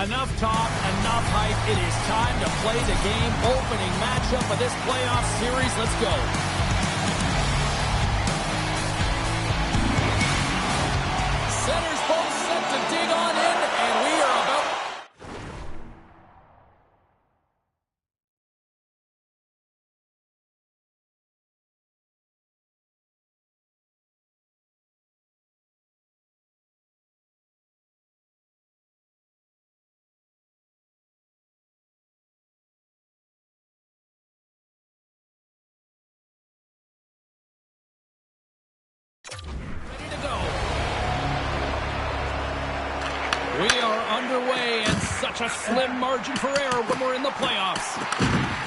Enough talk, enough hype. It is time to play the game. Opening matchup of this playoff series. Let's go. Centers both set to dig on in, and we are about... ready to go. We are underway, and such a slim margin for error when we're in the playoffs.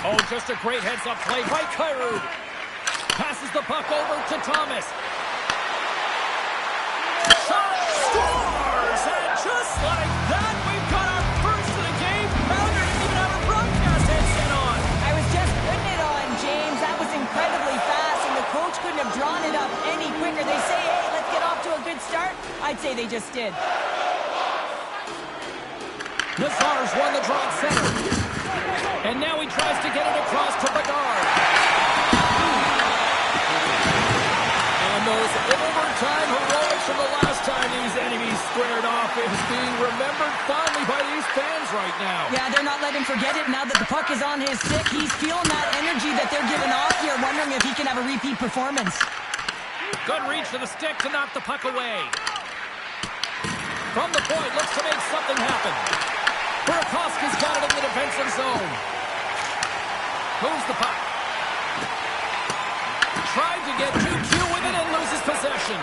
Oh, just a great heads-up play by Kyrou. Passes the puck over to Thomas. Shot scores! And just like that, we've got our first of the game. Pounder didn't even have a broadcast headset on. I was just putting it on, James. That was incredibly fast, and the coach couldn't have drawn it up any quicker. They say, hey, let's get off to a good start. I'd say they just did. Lazar's won the draw at center. And now he tries to get it across to Bedard. And those overtime heroics from the last time these enemies squared off is being remembered fondly by these fans right now. Yeah, they're not letting him forget it now that the puck is on his stick. He's feeling that energy that they're giving off here, wondering if he can have a repeat performance. Good reach to the stick to knock the puck away. From the point, looks to make something happen. Burakovsky's got it in the defensive zone. Moves the puck. Tried to get 2Q with it and loses possession.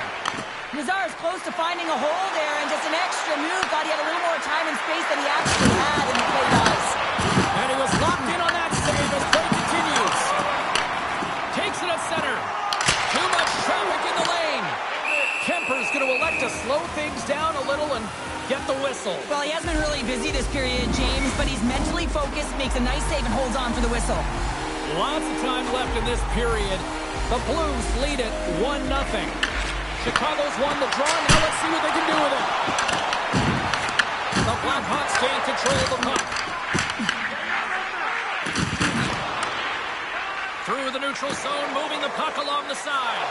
Nazar's close to finding a hole there, and just an extra move. Thought he had a little more time and space than he actually had, and the play dies. And he was locked in on that save as play continues. Takes it at center. Too much traffic in the lane. Kemper's going to elect to slow things down a little and get the whistle. Well, he has been really busy this period, James, but he's mentally focused, makes a nice save, and holds on for the whistle. Lots of time left in this period. The Blues lead it 1-0. Chicago's won the draw. Now let's see what they can do with it. The Blackhawks gain control of the puck. Through the neutral zone, moving the puck along the side.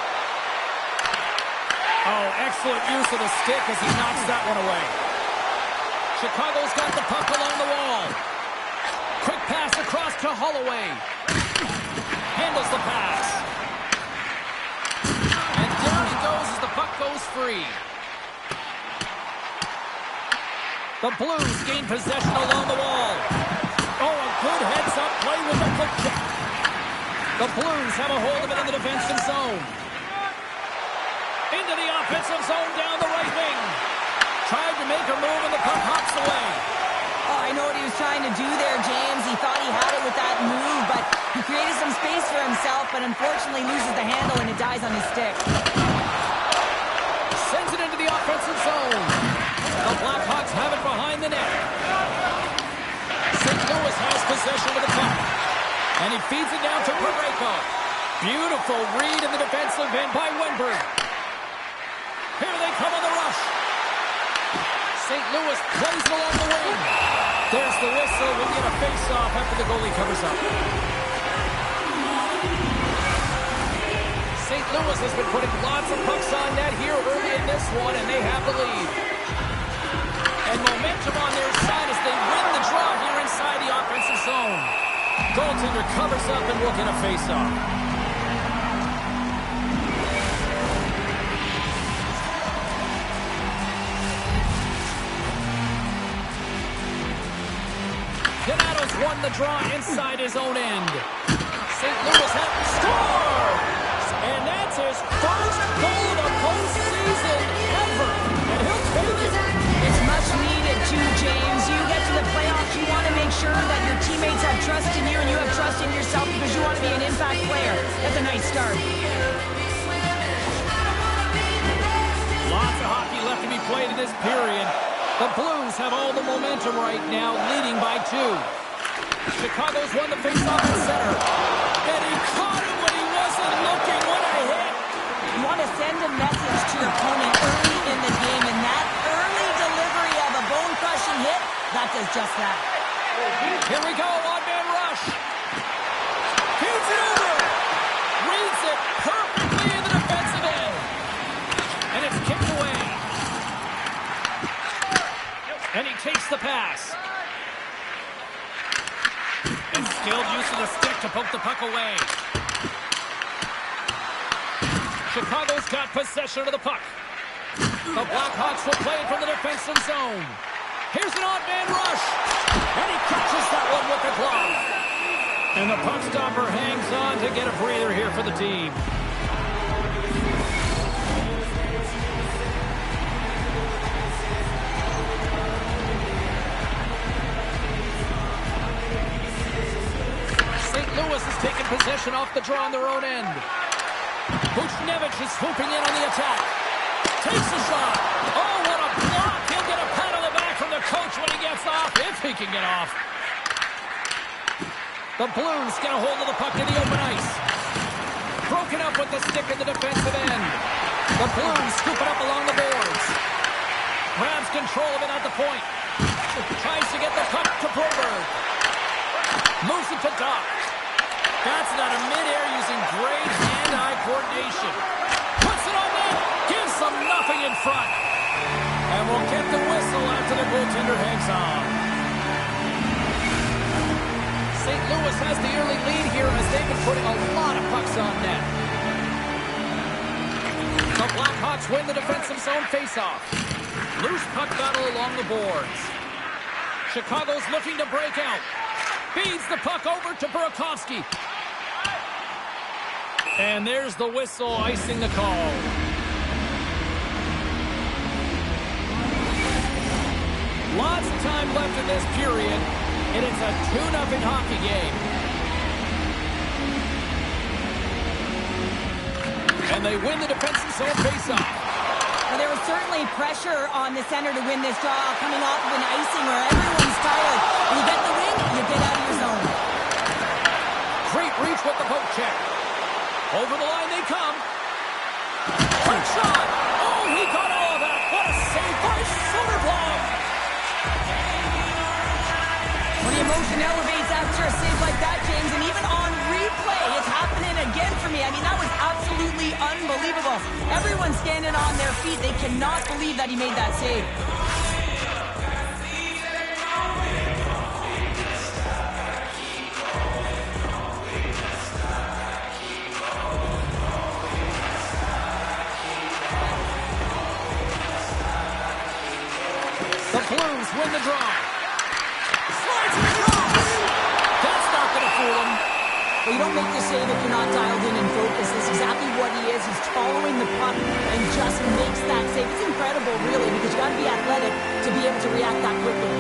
Oh, excellent use of the stick as he knocks that one away. Chicago's got the puck along the wall. Quick pass across to Holloway. Handles the pass. And down he goes as the puck goes free. The Blues gain possession along the wall. Oh, a good heads-up play with the quick check. The Blues have a hold of it in the defensive zone. Into the offensive zone down the right wing. Tried to make a move and the puck hops away. Oh, I know what he was trying to do there, James. He thought he had it with that move, but he created some space for himself, but unfortunately loses the handle and it dies on his stick. Sends it into the offensive zone. The Blackhawks have it behind the net. St. Louis has possession of the puck. And he feeds it down to Parayko. Beautiful read in the defensive end by Wenberg. Here they come on the rush. St. Louis plays it along the wing. There's the whistle. We'll get a face-off after the goalie covers up. St. Louis has been putting lots of pucks on net here early in this one, and they have the lead. And momentum on their side as they win the draw here inside the offensive zone. Goaltender covers up and we'll get a face-off. Donato's won the draw inside his own end. St. Louis scores! And that's his first goal of the postseason ever. And he'll take it. It's much needed too, James. You get to the playoffs, you want to make sure that your teammates have trust in you and you have trust in yourself because you want to be an impact player. That's a nice start. Lots of hockey left to be played in this period. The Blues have all the momentum right now, leading by 2. Chicago's won the faceoff at center. And he caught it when he wasn't looking. What a hit! You want to send a message to your opponent early in the game, and that early delivery of a bone-crushing hit That does just that. Here we go, one-man rush. Feeds it over. Reads it perfectly in the defensive end. And it's kicked away. And he takes the pass. And skilled use of the stick to poke the puck away. Chicago's got possession of the puck. The Blackhawks will play it from the defensive zone. Here's an odd man rush. And he catches that one with the glove. And the puck stopper hangs on to get a breather here for the team. St. Louis has taken possession off the draw on their own end. Buchnevich is swooping in on the attack. Takes a shot. Oh, what a block. He'll get a pat on the back from the coach when he gets off, if he can get off. The Blues get a hold of the puck in the open ice. Broken up with the stick in the defensive end. The Blues scoop it up along the boards. Grabs control of it at the point. Tries to get the puck to Broberg. Moves it to Dock. That's not a midair using great hand-eye coordination. Puts it on net. Gives them nothing in front. And we'll get the whistle after the goaltender hangs on. St. Louis has the early lead here as they've been putting a lot of pucks on net. The Blackhawks win the defensive zone faceoff. Loose puck battle along the boards. Chicago's looking to break out. Feeds the puck over to Burakovsky. And there's the whistle icing the call. Lots of time left in this period, and it's a 2-0 hockey game. And they win the defensive zone faceoff. Well, there was certainly pressure on the center to win this draw, coming off of an icing where everyone's tired. When you get the win, you get out of your zone. Great reach with the poke check. Over the line they come. Quick shot. Oh, he got all of that. What a save by Soderblom. When the emotion elevates after a save like that, James, and even on replay, it's happening again for me. I mean, that was absolutely unbelievable. Everyone's standing on their feet. They cannot believe that he made that save. The Blues win the draw. Slides it across. That's not going to fool him. Well, you don't make the save if you're not dialed in and focused. That's exactly what he is. He's following the puck and just makes that save. It's incredible, really, because you got to be athletic to be able to react that quickly.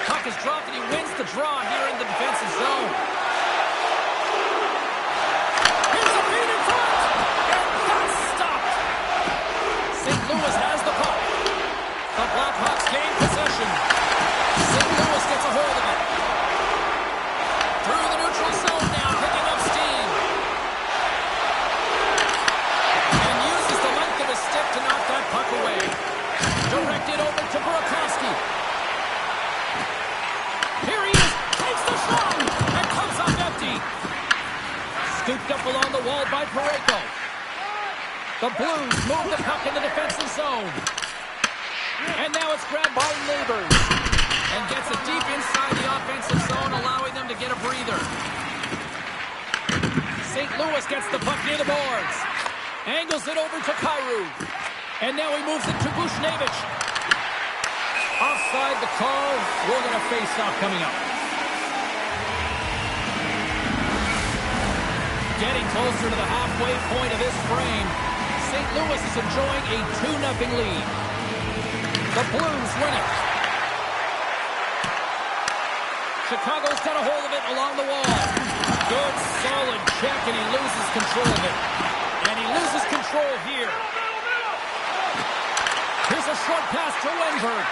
Puck is dropped and he wins the draw here in the defensive zone. Here's the feed in front. And that's stopped. St. Louis has the puck. The Blackhawks gain possession. St. Louis gets a hold of it. Through the neutral zone now, picking up steam. And uses the length of his stick to knock that puck away. Directed over to Burakovsky. Here he is, takes the shot, and comes up empty. Scooped up along the wall by Parayko. The Blues move the puck in the defensive zone. And now it's grabbed by Neighbors. And gets it deep inside the offensive zone, allowing them to get a breather. St. Louis gets the puck near the boards. Angles it over to Kyrou. And now he moves it to Buchnevich. Offside the call. We'll get a face-off coming up. Getting closer to the halfway point of this frame. St. Louis is enjoying a 2-0 lead. The Blues win it. Chicago's got a hold of it along the wall. Good, solid check, and he loses control of it. And he loses control here. Here's a short pass to Wenberg.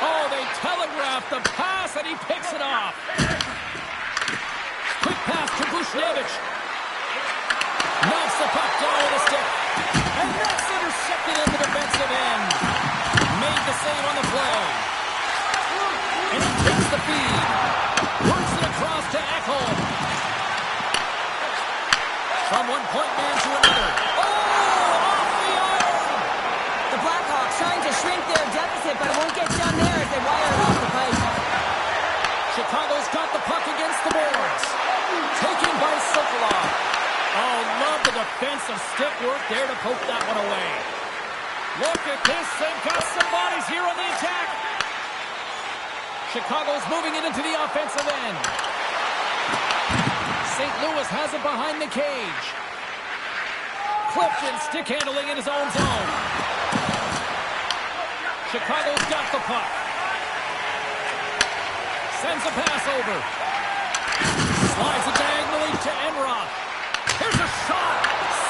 Oh, they telegraph the pass, and he picks it off. Quick pass to Buchnevich. Knocks the puck down with a stick. And that's intercepted in the defensive end. save on the play. And he takes the feed. Works it across to Ekholm. From one point man to another. Oh, off the iron! The Blackhawks trying to shrink their deficit, but it won't get done there as they wire it off the pipe. Chicago's got the puck against the boards. Taken by Sokolov. Oh, love the defensive stick work there to poke that one away. Look at this. They've got some bodies here on the attack. Chicago's moving it into the offensive end. St. Louis has it behind the cage. Clifton stick handling in his own zone. Chicago's got the puck. Sends a pass over. Slides it diagonally to Enroth. Here's a shot.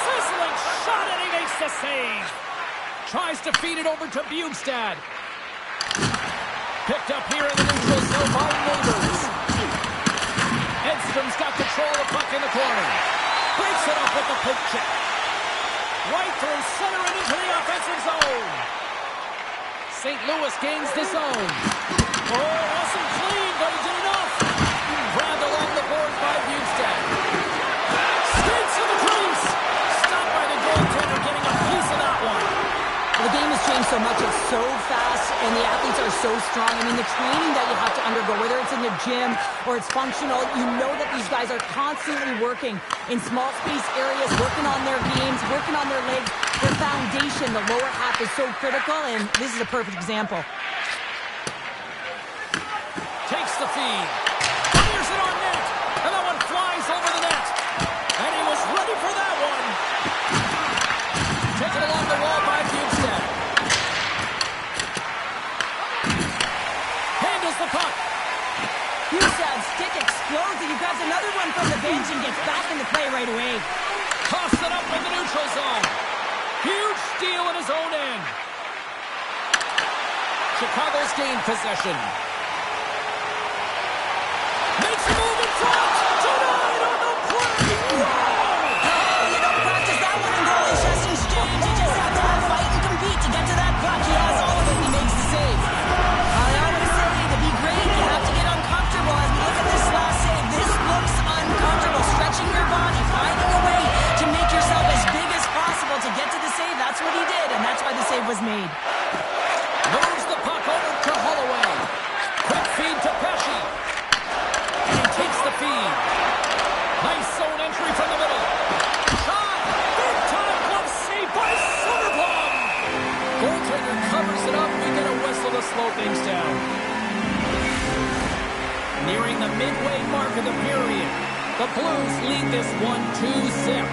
Sizzling shot, and he makes the save. Tries to feed it over to Bjugstad. Picked up here in the neutral zone by Neighbors. Edstrom's got control of the puck in the corner. Breaks it up with the poke check. Right through center and into the offensive zone. St. Louis gains the zone. Oh, wasn't clean, but he did enough. Grabbed along the boards by Bjugstad. Skates to the crease. Stopped by the goaltender, getting a piece of that one. The game has changed so much. It's so fast, and the athletes are so strong. I mean, the training that you have to undergo, whether it's in the gym or it's functional, you know that these guys are constantly working in small space areas, working on their games, working on their legs. Their foundation, the lower half, is so critical, and this is a perfect example. Takes the feed. Clears it on net, and that one flies over the net. And he was ready for that one. Taken along the wall by Bjugstad. Handles the puck. Bjugstad's stick explodes, and he grabs another one from the bench and gets back into play right away. Toss it up in the neutral zone. Huge steal in his own end. Chicago's gained possession. Makes a move in front. Denied on the play. Oh, you don't practice that one in goal. It's just exchange. You just have to have fight and compete to get to that puck. He has all of it. He makes the save. I always say, to be great, you have to get uncomfortable. As we look at this last save, this looks uncomfortable. Stretching your body, finding a way to make yourself as big as possible to get to the save. That's what he did, and that's why the save was made. Moves the puck over to Holloway. Quick feed to Pesci. And he takes the feed. Nice zone entry from the middle. Shot. Big time glove save by Soderblom. Goaltender covers it up. We get a whistle to slow things down. Nearing the midway mark of the period. The Blues lead this one 2-0.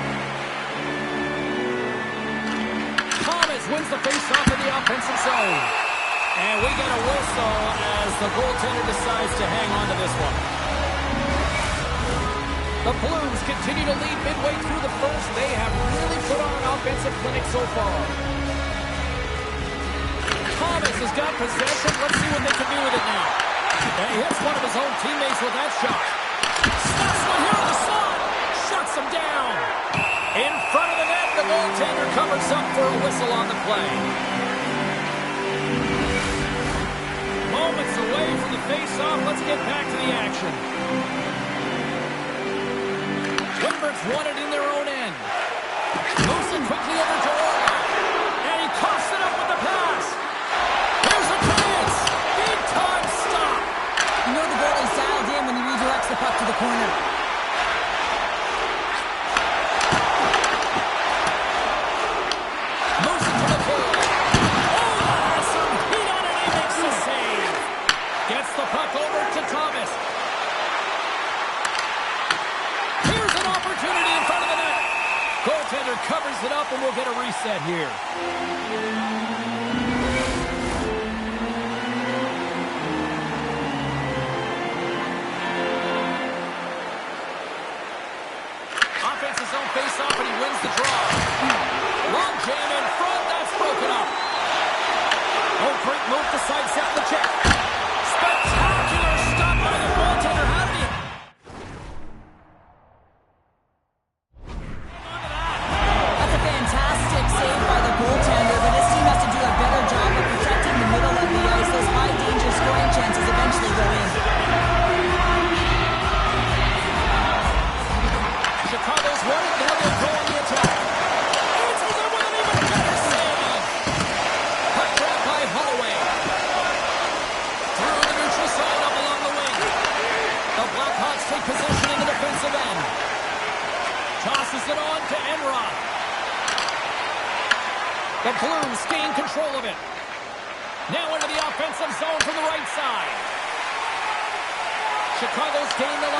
Thomas wins the faceoff in the offensive zone. And we get a whistle as the goaltender decides to hang on to this one. The Blues continue to lead midway through the first. They have really put on an offensive clinic so far. Thomas has got possession. Let's see what they can do with it now. And he hits one of his own teammates with that shot. Snaps one here on the slot. Shuts him down. In front of the net, the goaltender covers up for a whistle on the play. Moments away from the face-off. Let's get back to the action. Wimbert's won it in their own end. Moves it quickly over to Orlov. And he coughs it up with the pass. Here's a chance. Big time stop. You know the goalie's dialed in when he redirects the puck to the corner. Moves it to the goal. Oh, has some heat on it. He makes the save. Gets the puck over to Thomas. Here's an opportunity in front of the net. Goaltender covers it up, and we'll get a reset here. Offensive zone face-off, and he wins the draw. Long jam in front. That's broken up. Oh, great move to sidestep the check. Spectacular stop by the goaltender. How did he... That's a fantastic save by the goaltender, but his team has to do a Tosses it on to Enron. The Blues gain control of it. Now into the offensive zone from the right side. Chicago's gained the